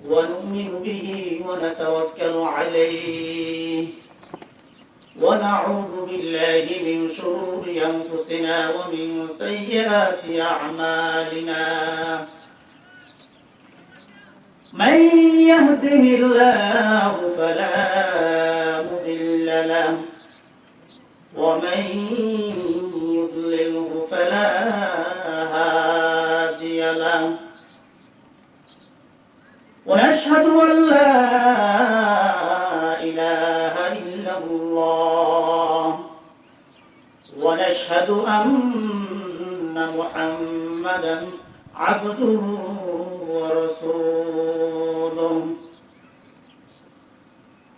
ونؤمن به ونتوكل عليه ونعوذ بالله من شرور أنفسنا ومن سيئات أعمالنا من يهده الله فلا مضل له ومن يضلله فلا هادي له ونشهد أن لا إله إلا الله ونشهد أن محمدا عبده ورسوله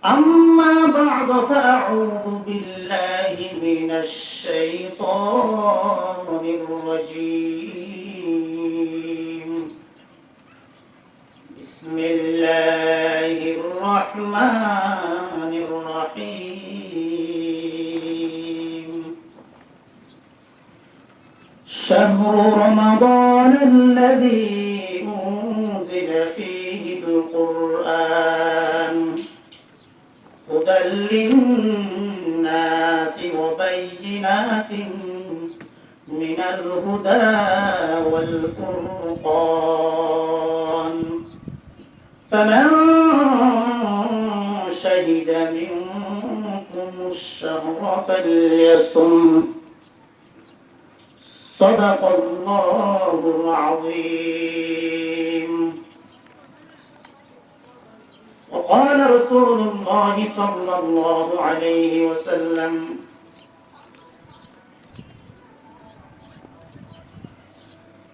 أما بعد فأعوذ بالله من الشيطان الرجيم بسم الله الرحمن الرحيم شهر رمضان الذي أنزل فيه القرآن هدى للناس وبينات من الهدى والفرقان فمن شهد منكم الشهر فليصم صدق الله العظيم وقال رسول الله صلى الله عليه وسلم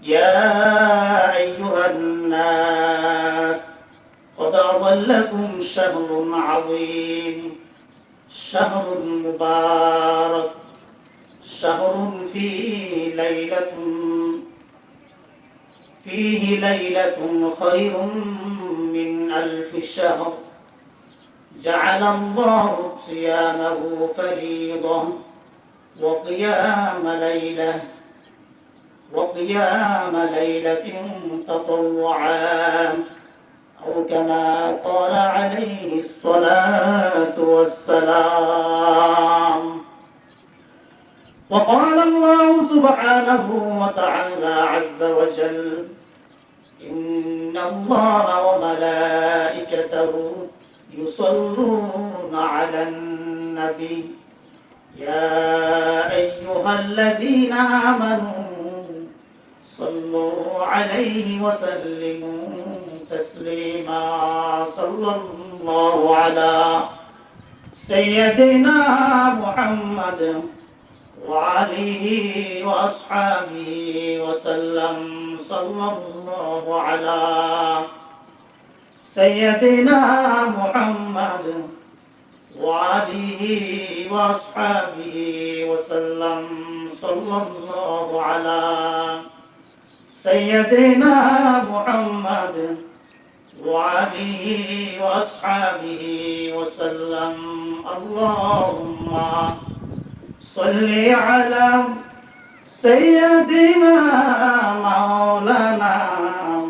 يا أيها الناس قد أظلكم شهر عظيم شهر مبارك شهر فيه ليلة خير من ألف شهر جعل الله صيامه فريضة وقيام ليلة تطوعا أو كما قال عليه الصلاة والسلام وقال الله سبحانه وتعالى عز وجل إن الله وملائكته يصلون على النبي يا أيها الذين آمنوا صلوا عليه وسلموا تسليما صلى الله على سيدنا محمد وعليه وأصحابه وسلم صلى الله على سيدنا محمد وعليه وأصحابه وسلم صلى الله على سيدنا محمد وعليه وأصحابه وسلم اللهم صل على سيدنا مولانا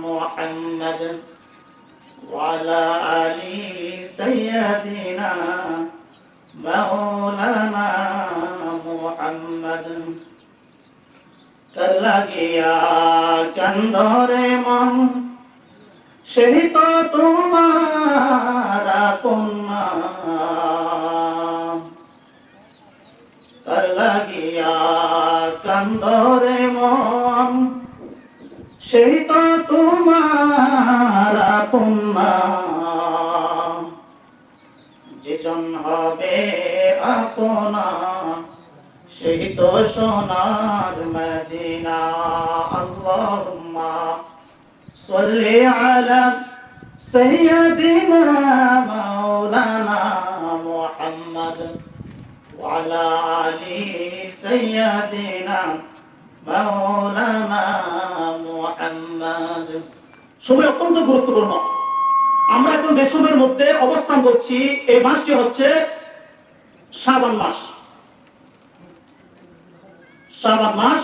محمد وعلى آل سيدنا مولانا محمد কালাগিয়া কান্দরে মন সেই তো তোমার আপন কালাগিয়া কান্দরে মন সেই তো তোমার আপন যেজন হবে আপনা সেই তো সোনার মদিনা আল্লাহুম্মা সাল্লি আলা সাইয়্যিদিনা মাওলানা মুহাম্মদ ওয়া আলা আলি সাইয়্যিদিনা মাওলানা মুহাম্মদ। সময় অত্যন্ত গুরুত্বপূর্ণ। আমরা এখন যে সময়ের মধ্যে অবস্থান করছি এই মাসটি হচ্ছে শাবান মাস। শাবান মাস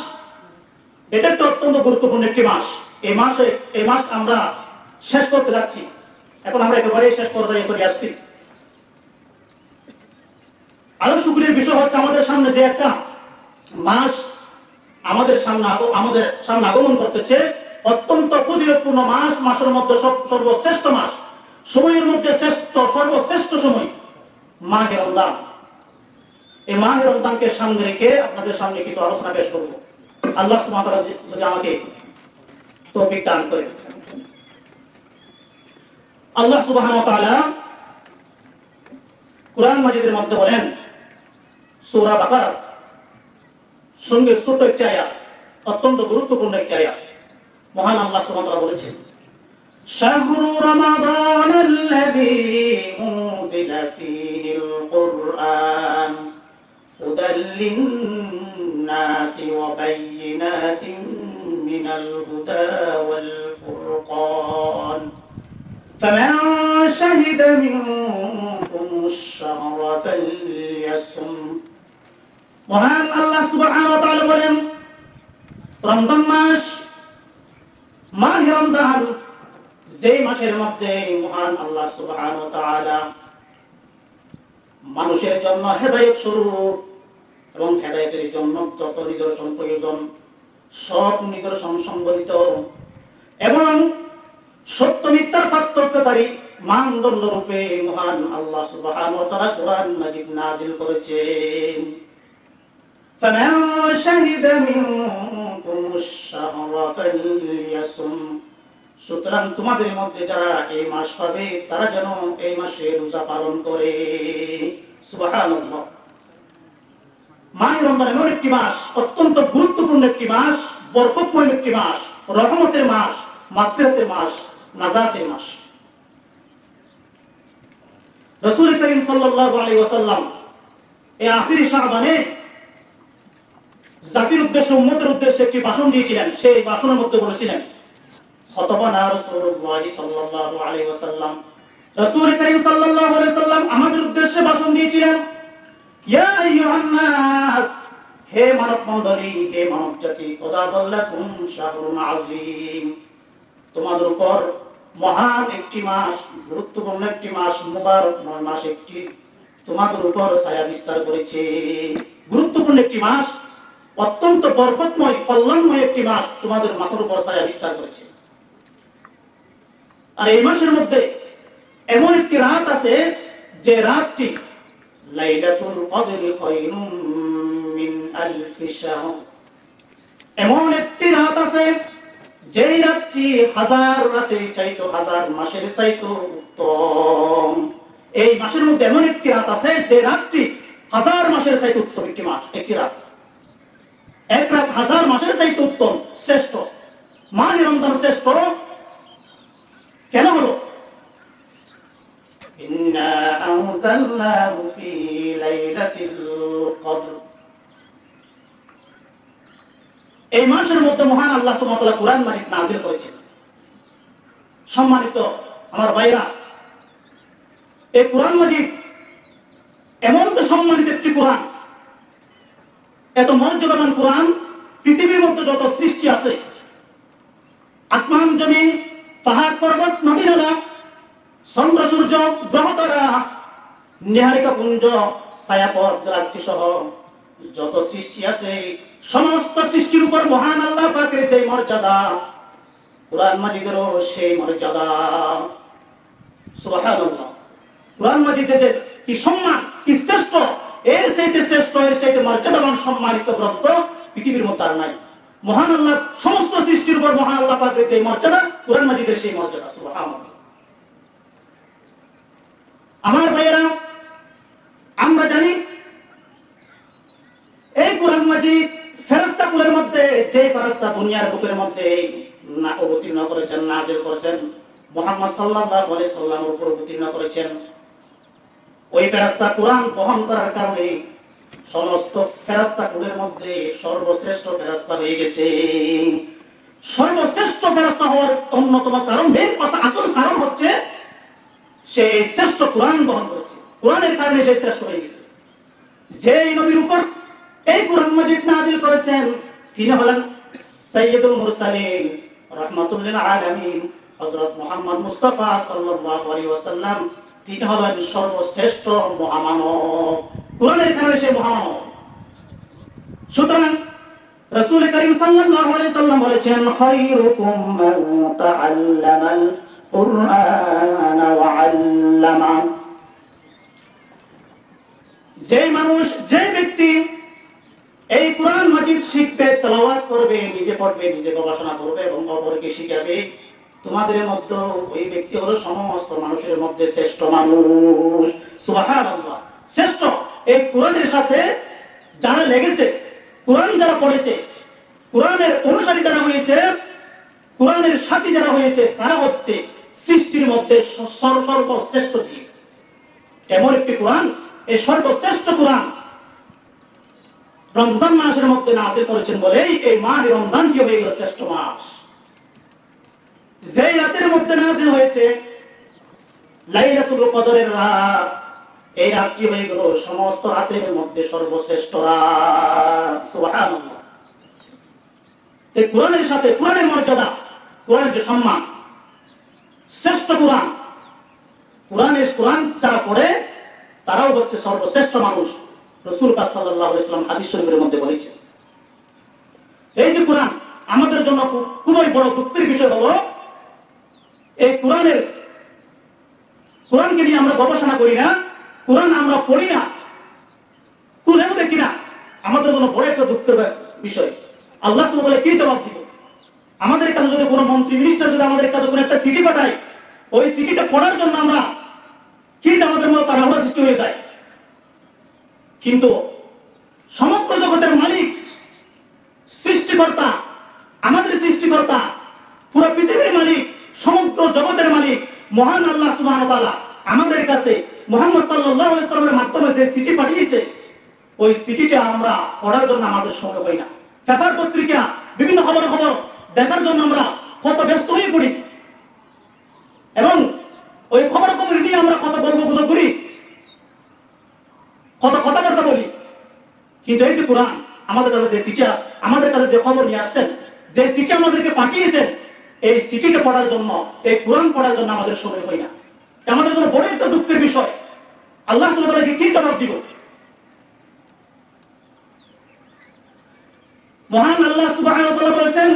এটা একটা অত্যন্ত গুরুত্বপূর্ণ একটি মাস। এই মাস আমরা শেষ করতে যাচ্ছি। এখন আমরা একেবারে শেষ পর্যায়ে চলে আসছি। আরো শুকরের বিষয় হচ্ছে আমাদের সামনে যে একটা মাস আমাদের সামনে আগমন করতেছে, অত্যন্ত ফজিলতপূর্ণ মাস, মাসের মধ্যে সর্বশ্রেষ্ঠ মাস, সময়ের মধ্যে সর্বশ্রেষ্ঠ সময় মাহে রমজান। এই মাহে রমজানকে সামনে রেখে আপনাদের সামনে কিছু আলোচনা পেশ করব। আল্লাহ সুবহানাহু ওয়া তাআলা যদি আমাকে তৌফিক দান করেন। আল্লাহ সুবহানাহু ওয়া তাআলা কুরআন মাজিদের মধ্যে বলেন, সূরা বাকারা সঙ্গে ছোট একটি আয়াত, অত্যন্ত গুরুত্বপূর্ণ একটি আয়াত। মহান আল্লাহ সুবহানাহু ওয়া তাআলা বলেছেন, শাহরু রমাদান আল্লাযী উনজিলা ফীহিল কুরআন হুদাল লিন-নাসি ওয়া বায়্যিনাতিন মিনাল হুদা ওয়াল ফুরকান ফামান শাহিদা মিনকুমুশ শাহরা ফালইয়াসুম। মহান আল্লাহ সুবহানাহু ওয়া তাআলা বলেন, রমজান মাস, মাহে রমজান, যে মাসের মধ্যে মহান আল্লাহ সুবহানাহু ওয়া তাআলা মানুষের জন্য হেদায়েত স্বরূপ এবং হেদায়েতের জন্য যত নিদর্শন প্রয়োজন সব নিদর্শন সংবলিত এবং সত্য মিথ্যার পার্থক্যকারী মানদণ্ড রূপে মহান আল্লাহ সুবহানাহু ওয়া তাআলা কুরআন মাজিদ নাযিল করেছেন। فمن شهد منكم الشهر فليصم। সুতরাং তোমাদের মধ্যে যারা এই মাস পাবে তারা যেন এই মাসে রোজা পালন করে। সুবহানাল্লাহ। মাহে রমজান এমন একটি মাস, অত্যন্ত গুরুত্বপূর্ণ একটি মাস, বরকতময় একটি মাস, রহমতের মাস, মাগফিরাতের মাস, নাজাতের মাস। রাসূল করিম সাল্লাল্লাহু আলাইহি ওয়াসাল্লাম এই আখিরি শাবানে জাতির উদ্দেশ্যে, উম্মতের উদ্দেশ্যে একটি ভাষণ দিয়েছিলেন। সেই ভাষণের মধ্যে বলেছিলেন, খতবানা রাসূলুল্লাহ সাল্লাল্লাহু আলাইহি ওয়াসাল্লাম, রাসূল করিম সাল্লাল্লাহু আলাইহি ওয়াসাল্লাম আমাদের উদ্দেশ্যে ভাষণ দিয়েছিলেন, ইয়া আইয়ুহান নাস, হে মানব মণ্ডলী, হে মানব জাতি, কদ আযাল্লাকুম শাহরুন আযীম, তোমাদের উপর মহান একটি মাস, গুরুত্বপূর্ণ একটি মাস, মুবারক মাস একটি তোমাদের উপর ছায়া বিস্তার করেছে। গুরুত্বপূর্ণ একটি মাস, অত্যন্ত বরকতময়, কল্যাণময় একটি মাস তোমাদের মাথার উপর ছায়া বিস্তার করেছে। আর এই মাসের মধ্যে এমন একটি রাত আছে যে রাতটি লাইলাতুল কদরি খায়রুম মিন আলফি শাহর। এমন একটি রাত আছে যেই রাতটি হাজার রাতের চাইতো, হাজার মাসের চাইতো উত্তম। এই মাসের মধ্যে এমন একটি রাত আছে যে রাতটি হাজার মাসের চাইতে উত্তম একটি মাস, একটি রাত। এক রাত হাজার মাসের চাইতে উত্তম, শ্রেষ্ঠ। মাহে রমজান শ্রেষ্ঠ কেন হলো? ইন্না আনজালনাহু ফি লাইলাতিল কদর। এই মাসের মধ্যে মহান আল্লাহ সুবহানাহু ওয়া তাআলা কুরআন মাজিদ নাযিল করেছেন। সম্মানিত আমার ভাইরা, এই কুরআন মাজিদ এমন তো সম্মানিত একটি কুরআন, এত মর্যাদাবান কুরআন, পৃথিবীর মধ্যে যত সৃষ্টি আছে, আসমান জমিন, পাহাড় পর্বত, নদী নালা, চন্দ্র সূর্য, গ্রহ তারা, নিহারিকা পুঞ্জ, ছায়াপথ, গ্যালাক্সি সহ যত সৃষ্টি আছে, সমস্ত সৃষ্টির উপর মহান আল্লাহ পাকের যে মর্যাদা, কুরআন মাজিদেরও সেই মর্যাদা। সুবহানাল্লাহ। কুরআন মাজিদে যে কি সম্মান, কি শ্রেষ্ঠ, এর চাইতে শ্রেষ্ঠ, এর চাইতে মর্যাদাবান সম্মানিত গ্রন্থ পৃথিবীর মধ্যে আর নাই। মহান আল্লাহ সমস্ত সৃষ্টির উপর মহান আল্লাহ পাকের যে মর্যাদা, কুরআন মাজিদের সেই মর্যাদা। সুবহানাল্লাহ। আমার ভাইয়েরা, আমরা জানি এই কুরআন মাজিদ ফেরেশতা কুলের মধ্যে যে ফেরেশতা দুনিয়ার বুকের মধ্যে না অবতীর্ণ করেছেন, নাযিল করেছেন, মুহাম্মদ সাল্লাল্লাহু আলাইহি সাল্লামের উপর অবতীর্ণ করেছেন, ওই ফেরেশতা কুরআন বহন করার কারণে সমস্ত ফেরেশতা কুলের মধ্যে সর্বশ্রেষ্ঠ ফেরেশতা হয়ে গেছে। সর্বশ্রেষ্ঠ ফেরেশতা হওয়ার অন্যতম কারণ, মেন কথা, আসল কারণ হচ্ছে সে শ্রেষ্ঠ কুরআন বহন করেছে। কুরআনের কারণে সে শ্রেষ্ঠ হয়ে গেছে। যেই নবীর উপর এই কুরআন মাজিদ নাযিল করেছেন তিনি হলেন সাইয়্যিদুল মুরসালিন, রাহমাতুল লিল আলামিন, হযরত মুহাম্মদ মুস্তাফা সাল্লাল্লাহু আলাইহি ওয়াসাল্লাম তিনি হলেন সর্বশ্রেষ্ঠ মহামানব। কোরআনের কারণে সে মহামানব। সুতরাং রাসূল করিম সাল্লাল্লাহু আলাইহি ওয়াসাল্লাম বলেছেন, খায়রুকুম মান তাআল্লামাল কুরআন ওয়া আল্লামা। যে মানুষ, যে ব্যক্তি এই কোরআন মাজিদ শিখবে, তেলাওয়াত করবে, নিজে পড়বে, নিজে গবেষণা করবে এবং অপরকে শিখাবে, তোমাদের মধ্যে ওই ব্যক্তি হলো সমস্ত মানুষের মধ্যে শ্রেষ্ঠ মানুষ। সুবহানাল্লাহ। শ্রেষ্ঠ। এই কোরআনের সাথে যারা লেগেছে, কোরআন যারা পড়েছে, কোরআনের অনুসারী যারা হয়েছে, কোরআনের সাথী যারা হয়েছে, তারা হচ্ছে সৃষ্টির মধ্যে সর্বশ্রেষ্ঠ জীব। এমন একটি কোরআন, এই সর্বশ্রেষ্ঠ কোরআন রমজান মাসের মধ্যে নাযিল করেছেন বলেই এই মাস রমজান কি হয়ে গেল শ্রেষ্ঠ মাস। যেই রাতের মধ্যে নাযিল হয়েছে লাইলাতুল কদরের রাত, এই রাতটি হয়ে গেল সমস্ত রাতের মধ্যে সর্বশ্রেষ্ঠ রাত। সুবহানাল্লাহ। এই কোরআনের সাথে, কোরআনের মর্যাদা, কোরআনের যে সম্মান, শ্রেষ্ঠ কোরআন, কোরআন যারা পড়ে তারাও হচ্ছে সর্বশ্রেষ্ঠ মানুষ। রাসূল পাক সাল্লাল্লাহু আলাইহি ওয়াসাল্লাম হাদিস শরীফের মধ্যে বলেছেন। এই যে কোরআন আমাদের জন্য খুবই বড় দুঃখের বিষয় হলো, এই কোরআনকে নিয়ে আমরা গবেষণা করি না, কোরআন আমরা পড়ি না, কোরআন দেখি না, আমাদের জন্য বড় একটা দুঃখের বিষয়। আল্লাহ সুবহানাহু ওয়া তাআলা কি জবাব দিব? আমাদের কাছে যদি কোনো মন্ত্রী মিনিস্টার যদি আমাদের কাছে কোনো একটা চিঠি পাঠায়, ওই চিঠিটা পড়ার জন্য আমরা কি আমাদের মধ্যে তাড়াহুড়া সৃষ্টি হয়ে যায়। কিন্তু সমগ্র জগতের মালিক, সৃষ্টিকর্তা, আমাদের সৃষ্টিকর্তা, পুরো পৃথিবীর মালিক, সমগ্র জগতের মালিক মহান আল্লাহ সুবহানাহু ওয়া তাআলা আমাদের কাছে মুহাম্মদ সাল্লাল্লাহু আলাইহি ওয়াসাল্লামের মাধ্যমে যে চিঠি পাঠিয়েছে, ওই চিঠিটা আমরা পড়ার জন্য আমাদের সময় হয় না। পেপার পত্রিকা, বিভিন্ন খবর দেখার জন্য আমরা কত ব্যস্ত হয়ে পড়ি এবং ওই খবর নিয়ে আমরা কত গল্প গুজব করি, কত কথাবার্তা বলি। কিন্তু এই যে কোরআন আমাদের কাছে যে চিঠি, আমাদের কাছে যে খবর নিয়ে আসছেন, যে চিঠি আমাদেরকে পাঠিয়েছেন, এই চিঠিটা পড়ার জন্য, এই কোরআন পড়ার জন্য আমাদের সময় হয় না। আমাদের জন্য বড় একটা দুঃখের বিষয়। আল্লাহ সুবহানাহু ওয়া তাআলা কি জবাব দিব? মহান আল্লাহ সুবহানাহু ওয়া তাআলা বলেছেন,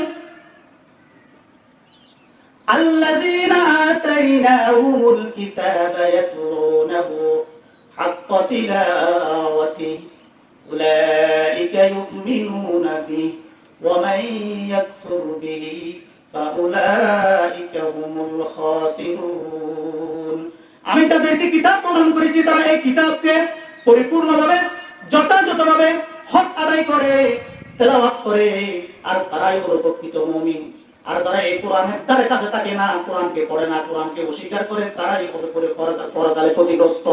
আল্লাযীনা আতাইনাহুমুল কিতাবা ইয়াতলুনাহু হাক্কা তিলাওয়াতিহি উলাইকা ইউমিনুনা বিহি ওয়া মান ইয়াকফুর বিহি ফাউলাইকা হুমুল খাসিরুন। আমি তাদেরকে কিতাব প্রদান করেছি, তারা এই কিতাবকে পরিপূর্ণভাবে, যথাযথভাবে হক আদায় করে, তেলাওয়াত করে, আর তারাই হলো প্রকৃত মুমিন। আর যারা এই কোরআনের দ্বারে কাছে থাকে না, কোরআনকে পড়ে না, কোরআনকে অস্বীকার করে, তারাই হবে পরকালে ক্ষতিগ্রস্ত।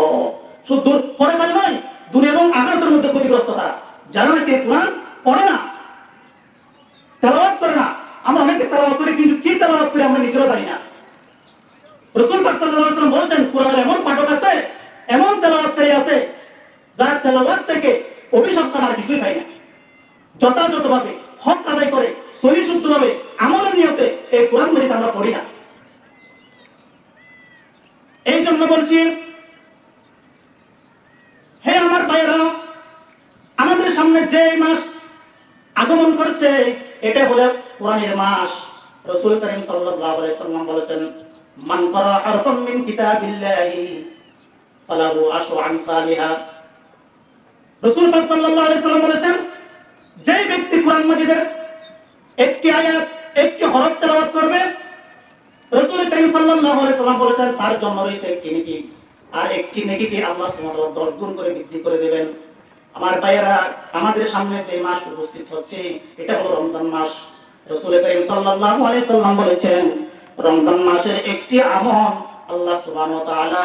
শুধু পরকালে নয়, দুনিয়া এবং আখিরাতের মধ্যে ক্ষতিগ্রস্ত তারা। যারা নাকি কোরআন পড়ে না, তেলাওয়াত করে না। আমরা অনেকে তেলাওয়াত করি, কিন্তু কি তেলাওয়াত করি আমরা নিজেরা জানি না। রাসূল পাক সাল্লাল্লাহু আলাইহি ওয়াসাল্লাম বলেছেন, কোরআনের এমন পাঠক আছে, এমন তেলাওয়াতকারী আছে, যারা তেলাওয়াত থেকে অভিশাপ ছাড়া আর কিছুই পায় না। যথাযথভাবে হক আদায় করে, সহি শুদ্ধভাবে আমলের নিয়তে এই কোরআন মাজিদ আমরা পড়ি না। এই জন্য বলছি, হে আমার ভাইয়েরা, আমাদের সামনে যে মাস আগমন করছে, এটা হলো কোরআনের মাস। রাসূল করিম সাল্লাল্লাহু আলাইহি ওয়াসাল্লাম বলেছেন, মান ক্বারা হারফান মিন কিতাবিল্লাহি ফালাহু আশরু আমসালিহা। রাসূল পাক সাল্লাল্লাহু আলাইহি ওয়াসাল্লাম বলেছেন, যে ব্যক্তি কোরআন মাজিদের একটি আয়াত, একটি হরফ তেলাওয়াত করবে, রাসূল করিম সাল্লাল্লাহু আলাইহি ওয়াসাল্লাম বলেছেন, তার জন্য রয়েছে একটি নেকি, আর একটি নেকিকে আল্লাহ সুবহানাহু ওয়া তাআলা 10 গুণ করে বৃদ্ধি করে দেবেন। আমার ভাইয়েরা, আমাদের সামনে যে মাস উপস্থিত হচ্ছে, এটা হলো রমজান মাস। রাসূল করিম সাল্লাল্লাহু আলাইহি ওয়াসাল্লাম বলেছেন, রমজান মাসের একটি আমল আল্লাহ সুবহানাহু ওয়া তাআলা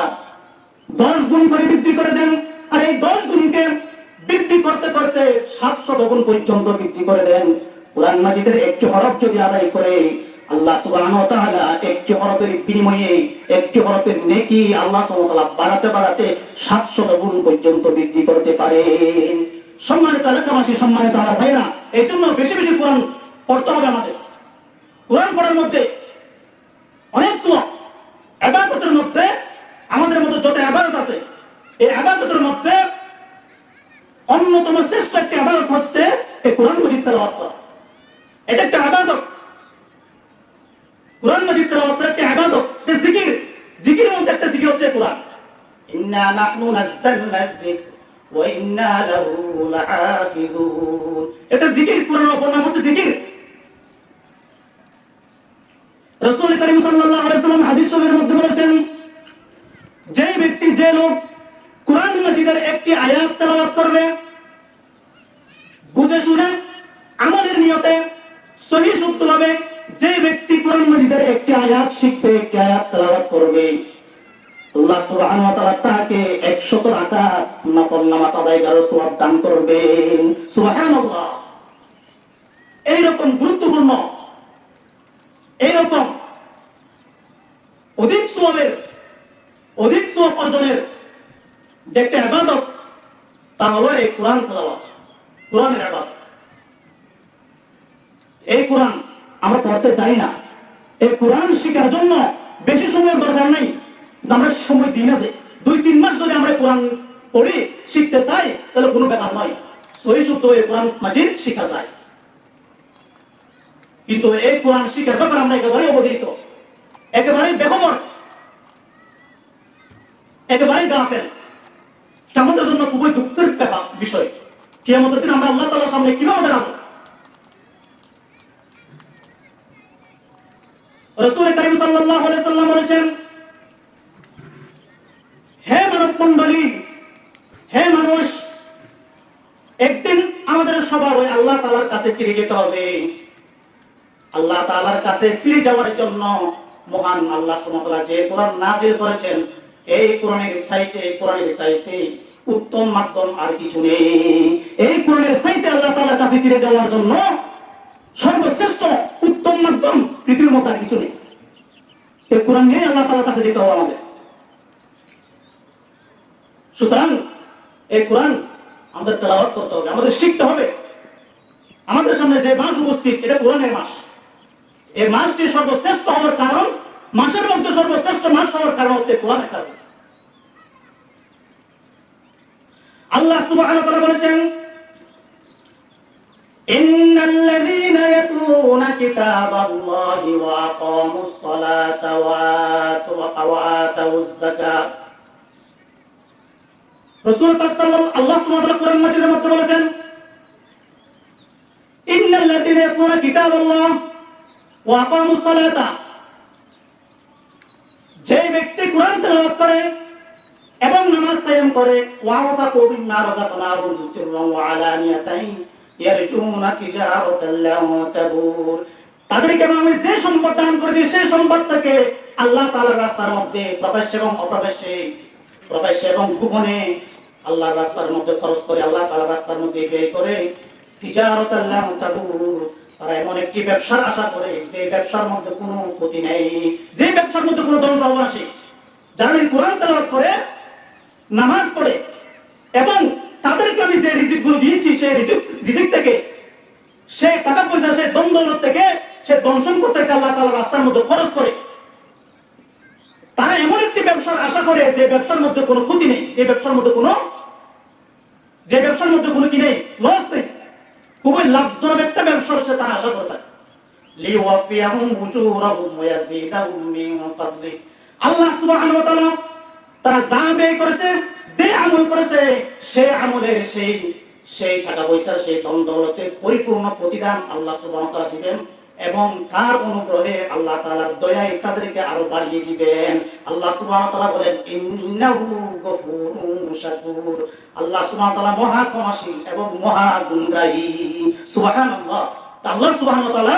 10 গুণ করে বৃদ্ধি করে দেন। আর এই 10 গুণকে বৃদ্ধি করতে করতে 700 গুণ পর্যন্ত বৃদ্ধি করে দেন। কোরআন মাজিদের একটি হরফ যদি আদায় করে, আল্লাহ সুবহানাহু ওয়া তাআলা একটি হরফের বিনিময়ে একটি হরফের নেকি আল্লাহ সুবহানাহু ওয়া তাআলা বাড়াতে বাড়াতে 700 গুণ পর্যন্ত বৃদ্ধি করতে পারেন। সম্মানিত এলাকাবাসী, সম্মানিত আমার ভাইয়েরা, এই জন্য বেশি বেশি কোরআন পড়তে হবে আমাদের। কোরআন পড়ার মধ্যে অনেক সওয়াব। ইবাদতের মধ্যে আমাদের মধ্যে যত ইবাদত আছে, এই ইবাদতের মধ্যে অন্যতম শ্রেষ্ঠ একটি ইবাদত হচ্ছে এই কোরআন মাজিদ তেলাওয়াত করা। এটা একটা ইবাদত। কোরআন মাজিদ তেলাওয়াত করা একটা ইবাদত, এটা জিকির। জিকিরের মধ্যে একটা জিকির হচ্ছে কোরআন। ইন্না নাহনু নাযালনা যিকর ওয়া ইন্না লাহু লাহাফিজুন। এটা জিকির, কোরআনের অপর নাম হচ্ছে জিকির। রাসূল কারীম সাল্লাল্লাহু আলাইহি ওয়াসাল্লাম হাদিস শরীফের মধ্যে বলেছেন, যে ব্যক্তি, যে লোক কোরআন মাজিদের একটি আয়াত তেলাওয়াত করবে বুঝে শুনে আমলের নিয়তে সহিহ শুদ্ধভাবে, যে ব্যক্তি কোরআন মাজিদের একটি আয়াত শিখবে, একটি আয়াত তেলাওয়াত করবে, আল্লাহ সুবহানাহু ওয়া তাআলা তাকে 100 রাকাত নফল নামাজ আদায় করার সওয়াব দান করবেন। সুবহানাল্লাহ। এইরকম গুরুত্বপূর্ণ, এইরকম অধিক সওয়াব অর্জনের যে একটা ইবাদত, তা হলো এই কোরআন তেলাওয়াত, কোরআনের ইবাদত। এই কোরআন আমরা পড়তে চাই না, এই কোরআন শেখার জন্য বেশি সময়ের দরকার নাই। আমরা সময় দিই না, যে 2-3 মাস যদি আমরা কোরআন পড়ি, শিখতে চাই, তাহলে কোনো ব্যাপার নয়, সহিহ শুদ্ধ এই কোরআন মাজিদ শেখা যায়। কিন্তু এই কোরআন শিখার ব্যাপারে আমরা একেবারে অবহেলিত, একেবারেই বেখবর, একেবারেই গাফেল। আমাদের জন্য খুবই দুঃখের ব্যাপার, বিষয়। কিয়ামতের দিন আমরা আল্লাহ তাআলার সামনে কিভাবে দাঁড়াবো? রাসূল কারীম সাল্লাল্লাহু আলাইহি ওয়াসাল্লাম বলেছেন, হে মানব মণ্ডলী, হে মানুষ, একদিন আমাদের সবার ওই আল্লাহ তাআলার কাছে ফিরে যেতে হবে। আল্লাহ তাআলার কাছে ফিরে যাওয়ার জন্য মহান আল্লাহ সুবহানাহু ওয়া তাআলা যে কোরআন নাযিল করেছেন, এই কোরআনের চাইতে উত্তম মাধ্যম আর কিছু নেই। এই কোরআনের চাইতে আল্লাহ তাআলার কাছে ফিরে যাওয়ার জন্য সর্বশ্রেষ্ঠ উত্তম মাধ্যম পৃথিবীর মধ্যে আর কিছু নেই। এই কোরআন নিয়ে আল্লাহ তাআলার কাছে যেতে হবে আমাদের। সুতরাং এই কোরআন আমাদের তেলাওয়াত করতে হবে, আমাদের শিখতে হবে। আমাদের সামনে যে মাস উপস্থিত, এটা কোরআনের মাস। এই মাসটি সর্বশ্রেষ্ঠ হওয়ার কারণ, মাসের মধ্যে সর্বশ্রেষ্ঠ মাস হওয়ার কারণ হচ্ছে কোরআনের কারণে। আল্লাহ সুবহানাহু ওয়া তাআলা বলেছেন, ইন্নাল্লাযীনা ইয়াতলুনা কিতাবাল্লাহি ওয়া আকামুস সালাতা ওয়া আতাউয যাকাত। রাসূল পাক সাল্লাল্লাহু আল্লাহ সুবহানাহু ওয়া তাআলা কোরআন মাজিদের মধ্যে বলেছেন, ইন্নাল্লাযীনা ইয়াতলুনা কিতাবাল্লাহ ওয়া আকামুস সালাতা। যে ব্যক্তি কোরআন তেলাওয়াত করে এবং নামাজ কায়েম করে, ওয়া আনফাকু মিম্মা রাযাকনাহুম সিররান ওয়া আলানিয়াতান ইয়ারজুনা তিজারাতান লান তাবুর। তাদেরকে আমি যে সম্পদ দান করেছি, সেই সম্পদ থেকে আল্লাহ তাআলার রাস্তার মধ্যে প্রকাশ্যে এবং অপ্রকাশ্যে, প্রকাশ্যে এবং গোপনে আল্লাহর রাস্তার মধ্যে খরচ করে, আল্লাহ তাআলার রাস্তার মধ্যে ব্যয় করে। তিজারাতান লান তাবুর, তারা এমন একটি ব্যবসার আশা করে যে ব্যবসার মধ্যে কোনো ক্ষতি নেই, যে ব্যবসার মধ্যে কোনো ধ্বংস হবে না। যারা কোরআন তেলাওয়াত করে, নামাজ পড়ে এবং তাদেরকে আমি যে রিজিকগুলো দিয়েছি, সেই রিজিক থেকে, সে টাকা পয়সা, সে দ্বন্দ্ব থেকে, সে ধন সম্পদ থেকে আল্লাহ তাআলার রাস্তার মধ্যে খরচ করে, তারা এমন একটি ব্যবসার আশা করে যে ব্যবসার মধ্যে কোনো ক্ষতি নেই, যে ব্যবসার মধ্যে কোনো কি নেই, লস নেই, খুবই লাভজনক একটা ব্যবসার সে তারা আশা করে থাকে। লিওয়াফিয়াহুম উজুরাহুম ওয়া ইয়াজিদাহুম মিন ফাদলি। আল্লাহ সুবহানাহু ওয়া তাআলা তারা যা ব্যয় করেছে, যে আমল করেছে, সেই আমলের সেই টাকা পয়সা, সেই ধন দৌলতের পরিপূর্ণ প্রতিদান আল্লাহ সুবহানাহু ওয়া তাআলা দিবেন এবং তার অনুগ্রহে আল্লাহ তাআলার দয়ায় তাদেরকে আরো বাড়িয়ে দিবেন। আল্লাহ সুবহানাহু ওয়া তাআলা বলেন, ইন্নাহু গফুরুন শাকুর। আল্লাহ সুবহানাহু ওয়া তাআলা মহা ক্ষমাশীল এবং মহা গুণগ্রাহী। সুবহানাল্লাহ। আল্লাহ সুবহানাহু ওয়া তাআলা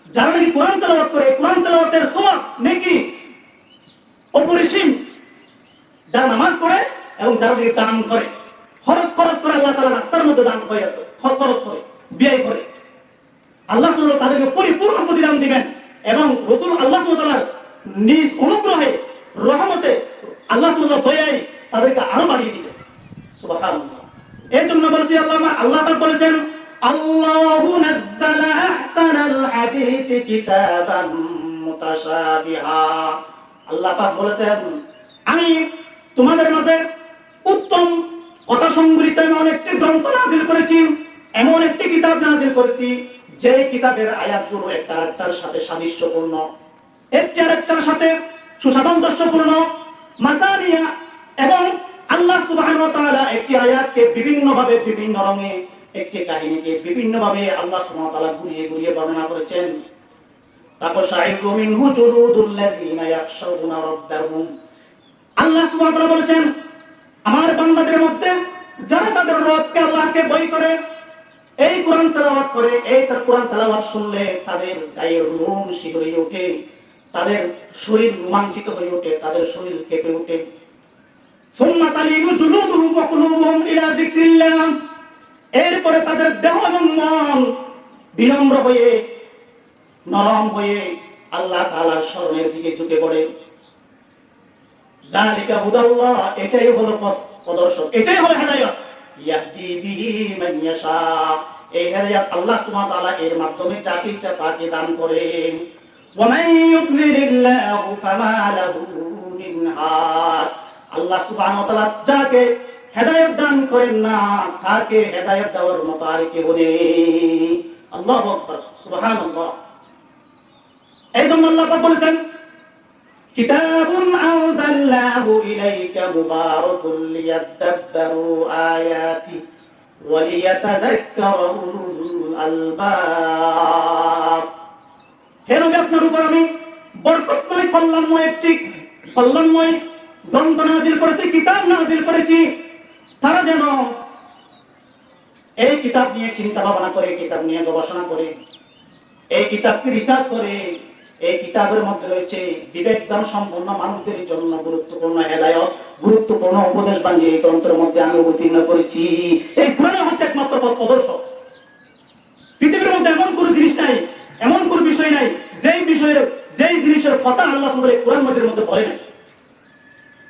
যারা নাকি কোরআন তেলাওয়াত করে, কোরআন তেলাওয়াতের সওয়াব নেকি অপরিসীম। যারা নামাজ পড়ে এবং যারা নাকি দান করে, খরচ করে আল্লাহ তাআলার রাস্তার মধ্যে দান করে, খরচ করে, ব্যয় করে, আল্লাহ সুবহানাহু ওয়া তাআলা তাদেরকে পরিপূর্ণ প্রতিদান দিবেন এবং রাসূল আল্লাহ সুবহানাহু ওয়া তাআলার নিজ অনুগ্রহে, রহমতে, আল্লাহ সুবহানাহু ওয়া তাআলা দয়ায় তাদেরকে আরো বাড়িয়ে দিবেন। সুবহানাল্লাহ। এই জন্য বলছি, আল্লাহ পাক বলেছেন, আল্লাহু নাযালা আহসানাল হাদিসি কিতাবান মুতাশাবিহা। আল্লাহ পাক বলেছেন, আমি তোমাদের মাঝে উত্তম কথা সংবলিত এমন একটি গ্রন্থ নাযিল করেছি, এমন একটি কিতাব নাযিল করেছি যে কিতাবের আয়াতগুলো একটা আরেকটার সাথে সাদৃশ্যপূর্ণ, একটি আরেকটার সাথে সুসামঞ্জস্যপূর্ণ, মাসানিয়া, এবং আল্লাহ সুবহানাহু ওয়া তাআলা একটি আয়াতকে বিভিন্নভাবে বিভিন্ন রঙে, একটি কাহিনীকে বিভিন্নভাবে আল্লাহ সুবহানাহু ওয়া তাআলা ঘুরিয়ে ঘুরিয়ে বর্ণনা করেছেন। তাকশাইরু মিনহু জুলুদুল্লাযীনা ইয়াখশাউনা রাব্বাহুম। আল্লাহ সুবহানাহু ওয়া তাআলা বলেছেন, আমার বান্দাদের মধ্যে যারা তাদের রবকে আল্লাহকে ভয় করে, এই কোরআন তেলাওয়াত করে, এই তার কোরআন তেলাওয়াত শুনলে তাদের গায়ের লোম শিহরিয়ে ওঠে, তাদের শরীর রোমাঞ্চিত হয়ে ওঠে, তাদের শরীর কেঁপে ওঠে। সুম্মা তালিনু জুলুদুহুম ওয়া কুলুবুহুম ইলা যিকরিল্লাহ। এরপরে তাদের দেহ এবং মন বিনম্র হয়ে, নরম হয়ে আল্লাহ তাআলার স্মরণের দিকে ঝুঁকে পড়ে। যালিকা হুদাল্লাহ, এটাই হলো পথ প্রদর্শক, এটাই হলো হেদায়েত। ইয়াহদি বিহি মান ইয়াশা, এই হেদায়েত আল্লাহ সুবহানাহু ওয়া তাআলা এর মাধ্যমে যাকে ইচ্ছা তাকে দান করেন। ওয়া মান ইউদ্লিলিল্লাহু ফামা লাহু মিন হাদ, আল্লাহ সুবহানাহু ওয়া তাআলা যাকে হেদায়েত দান করেন না, তাকে হেদায়েত দেওয়ার মতো আর কেউ নেই। আল্লাহু আকবার, সুবহানাল্লাহ। এইজন্য আল্লাহ পাক বলেছেন, কিতাবুন আনজালনাহু ইলাইকা মুবারাকুল লিয়াদাব্বারু আয়াতি ওয়া লিয়াতাযাক্কারা উলুল আলবাব। হে নবী, আপনার উপর আমি বরকতময় কল্যাণময় গ্রন্থ নাযিল করেছি, কিতাব নাযিল করেছি, তারা যেন এই কিতাব নিয়ে চিন্তা ভাবনা করে, কিতাব নিয়ে গবেষণা করে, এই কিতাবকে রিসার্চ করে। এই কিতাবের মধ্যে রয়েছে বিবেক জ্ঞান সম্পন্ন মানুষদের জন্য গুরুত্বপূর্ণ হেদায়েত, গুরুত্বপূর্ণ উপদেশ বাণী এই গ্রন্থের মধ্যে আমি অবতীর্ণ করেছি। এই কোরআন হচ্ছে একমাত্র পথ প্রদর্শক। পৃথিবীর মধ্যে এমন কোনো জিনিস নাই, এমন কোনো বিষয় নাই যেই জিনিসের কথা আল্লাহ সুবহানাহু কোরআন মাজিদের মধ্যে বলে নাই।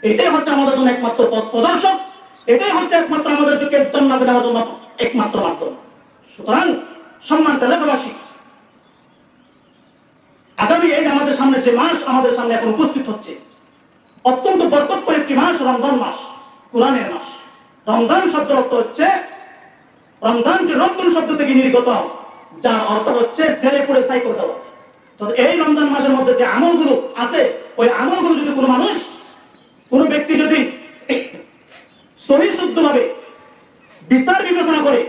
এটাই হচ্ছে আমাদের জন্য একমাত্র পথ প্রদর্শক, এটাই হচ্ছে একমাত্র আমাদের চোখের জান্নাতে নেওয়ার জন্য একমাত্র মাধ্যম। সুতরাং সম্মানিত এলাকাবাসী, আগামী এই আমাদের সামনে যে মাস আমাদের সামনে এখন উপস্থিত হচ্ছে, অত্যন্ত বরকতময় একটি মাস, রমজান মাস, কোরআনের মাস। রমজান শব্দের অর্থ হচ্ছে, রমজানটি রমজান শব্দ থেকে নির্গত, যার অর্থ হচ্ছে জেলে পড়ে ছাই করে দেওয়া। তো এই রমজান মাসের মধ্যে যে আমলগুলো আছে, ওই আমলগুলো যদি কোনো ব্যক্তি যদি সহি শুদ্ধভাবে বিচার বিবেচনা করে,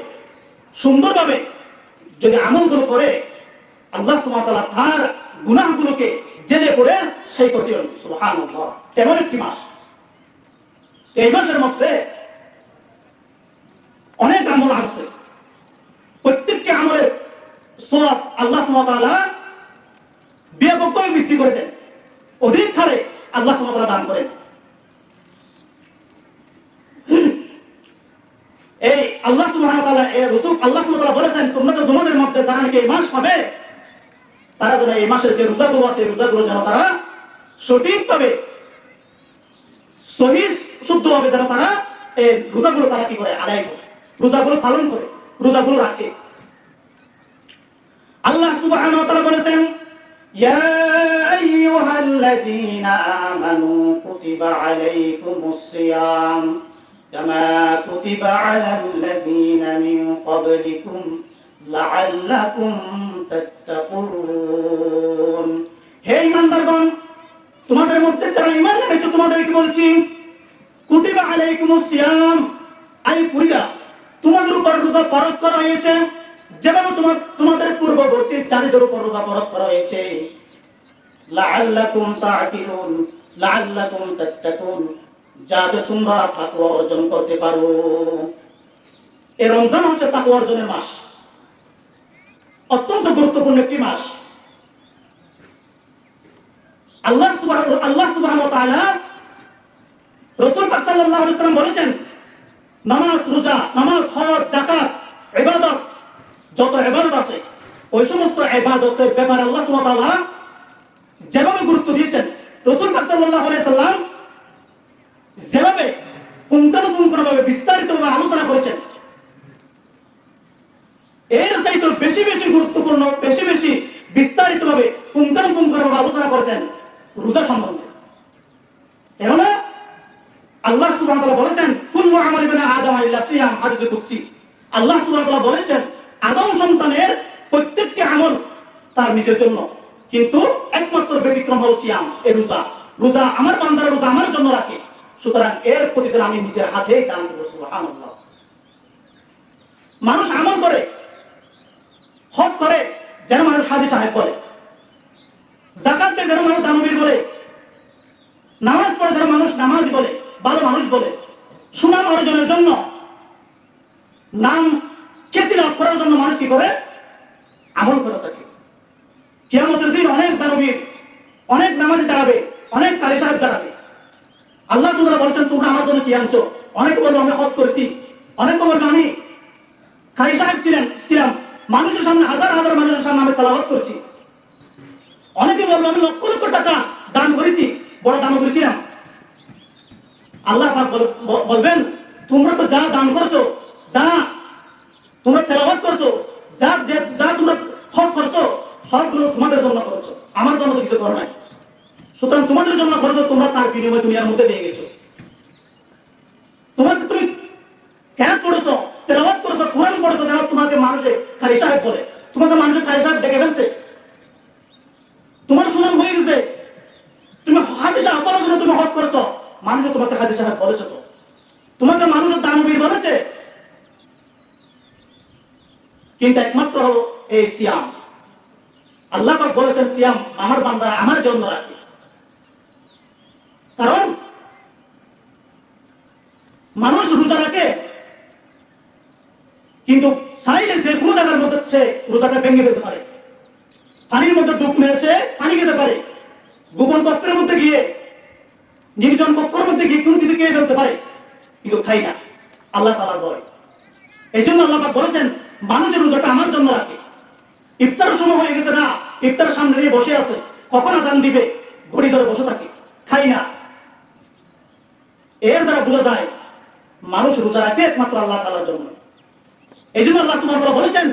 সুন্দরভাবে যদি আমলগুলো করে, আল্লাহ সুবহানাহু ওয়া তাআলা তার গুনাহগুলোকে জেলে পড়ে সেই করে দিবেন। সুবহানাল্লাহ, কেমন একটি মাস! এই মাসের মধ্যে অনেক আমল আছে, প্রত্যেকটি আমলের সওয়াব আল্লাহ সুবহানাহু ওয়া তাআলা ব্যাপকভাবে বৃদ্ধি করে দেন, অধিক হারে আল্লাহ সুবহানাহু ওয়া তাআলা দান করেন। এই আল্লাহ সুবহানাহু ওয়া তাআলা, এই রাসূল আল্লাহ সুবহানাহু ওয়া তাআলা বলেছেন, তোমাদের মধ্যে যারা নাকি এই মাস পাবে, তারা যেন এই মাসের যে রোজাগুলো আছে, রোজাগুলো যেন তারা সঠিকভাবে, সহি শুদ্ধভাবে যেন তারা এই রোজাগুলো তারা কি করে, আদায় করে, রোজাগুলো পালন করে, রোজাগুলো রাখে। আল্লাহ সুবহানাহু ওয়া তাআলা বলেছেন, ইয়া আইয়ুহাল্লাযীনা আমানু কুতিবা আলাইকুমুস সিয়াম কামা কুতিবা আলাল্লাযীনা মিন ক্বাবলিকুম লাআল্লাকুম তাত্তাকুন। হে ঈমানদারগণ, তোমাদের মধ্যে যারা ঈমান এনেছো তোমাদেরকে বলছি, কুতিবা আলাইকুমুস সিয়াম আই ফুরিদা, তোমাদের উপর রোজা ফরজ করা হয়েছে, যেভাবে তোমাদের পূর্ববর্তী জাতিদের উপর রোজা ফরজ করা হয়েছে। লাআল্লাকুম তা'কিলুন, লাআল্লাকুম তাত্তাকুন, যাতে তোমরা তাকওয়া অর্জন করতে পারো। এই রমজান হচ্ছে তাকওয়া অর্জনের মাস, অত্যন্ত গুরুত্বপূর্ণ একটি মাস। আল্লাহ সুবহানাহু ওয়া তাআলা, রাসূল পাক সাল্লাল্লাহু আলাইহি ওয়াসাল্লাম বলেছেন, নামাজ, রোজা, নামাজ, হজ, যাকাত, ইবাদত, যত ইবাদত আছে, ওই সমস্ত ইবাদতের ব্যাপারে আল্লাহ সুবহানাহু ওয়া তাআলা যেভাবে গুরুত্ব দিয়েছেন, রাসূল পাক সাল্লাল্লাহু আলাইহি ওয়াসাল্লাম যেভাবে পুঙ্খানুপুঙ্খভাবে বিস্তারিতভাবে আলোচনা করেছেন, এর চাইতে বেশি বেশি গুরুত্বপূর্ণ, বেশি বেশি বিস্তারিতভাবে ভাবে পুঙ্খানুপুঙ্খভাবে আলোচনা করেছেন রোজা সম্বন্ধে। কেননা আল্লাহ সুবহানাহু ওয়া তাআলা বলেছেন কুল্লু আমালি বিনা আদম ইল্লা সিয়াম, হাদিসে কুদসি। আল্লাহ সুবহানাহু ওয়া তাআলা বলেছেন আদম সন্তানের প্রত্যেকটি আমল তার নিজের জন্য, কিন্তু একমাত্র ব্যতিক্রম হলো সিয়াম, এই রোজা। রোজা আমার বান্দারা রোজা আমার জন্য রাখে, সুতরাং এর প্রতিদিন আমি নিজের হাতেই দান করব। সুবহানাল্লাহ। মানুষ আমল করে, হজ করে যেন মানুষ হাজী সাহেব বলে, যাকাত দেয় যেন মানুষ দানবীর বলে, নামাজ পড়ে যেন মানুষ নামাজি বলে, ভালো মানুষ বলে, সুনাম অর্জনের জন্য, নাম খ্যাতি লাভ করার জন্য মানুষ কি করে? আমল করে থাকে। কিয়ামতের দিন অনেক দানবীর, অনেক নামাজি দাঁড়াবে, অনেক কারি সাহেব দাঁড়াবে। আল্লাহ সুবহানাহু ওয়া তাআলা বলেছেন তোমরা আমার জন্য কি আনছো? অনেকে বলবে আমি হজ করেছি, অনেকে বলবে আমি কারি সাহেব ছিলাম, মানুষের সামনে হাজার হাজার মানুষের সামনে আমি তেলাওয়াত করছি। অনেকে বলবে আমি লক্ষ লক্ষ টাকা দান করেছি, বড় দান করেছিলাম। আল্লাহ পাক বলবেন তোমরা তো যা দান করছো, যা তোমরা তেলাওয়াত করছো, যা তোমরা হজ করছো, সবগুলো তোমাদের জন্য করেছো, আমার জন্য তো কিছু করো নাই। সুতরাং তোমাদের জন্য করেছো, তোমরা তার বিনিময়ে দুনিয়ার মধ্যে পেয়ে গেছো। তুমি কেরাত পড়েছো, তেলাওয়াত করেছো, কোরআন পড়েছো, যেন তোমাকে মানুষে কারি সাহেব বলে, তোমাকে মানুষের কারি সাহেব ডেকে ফেলছে, তোমার সুনাম হয়ে গেছে। তুমি হাজী সাহেব বলার জন্য তুমি হজ করেছো, মানুষে তোমাকে হাজী সাহেব বলেছে, তো তোমাকে মানুষের দানবীর বলেছে। কিন্তু একমাত্র হলো এই সিয়াম। আল্লাহ পাক বলেছেন সিয়াম আমার বান্দা আমার জন্য রাখে। কারণ মানুষ রোজা রাখে, কিন্তু চাইলে যে কোনো জায়গার মধ্যে সে রোজাটা ভেঙে ফেলতে পারে। পানির মধ্যে ডুব মেরে সে পানি খেতে পারে, গোপন কক্ষের মধ্যে গিয়ে, নির্জন কক্ষের মধ্যে গিয়ে কোনো কিছু খেয়ে ফেলতে পারে, কিন্তু খাই না আল্লাহ তাআলার ভয়। এই জন্য আল্লাহ পাক বলেছেন মানুষের রোজাটা আমার জন্য রাখে। ইফতারের সময় হয়ে গেছে না, ইফতারের সামনে নিয়ে বসে আছে, কখন আজান দিবে ঘড়ি ধরে বসে থাকে, খাই না। এর দ্বারা বোঝা যায় মানুষ রোজা রাখে একমাত্র আল্লাহ তাআলার জন্য। এই জন্য আল্লাহ সুবহানাহু ওয়া তাআলা বলেছেন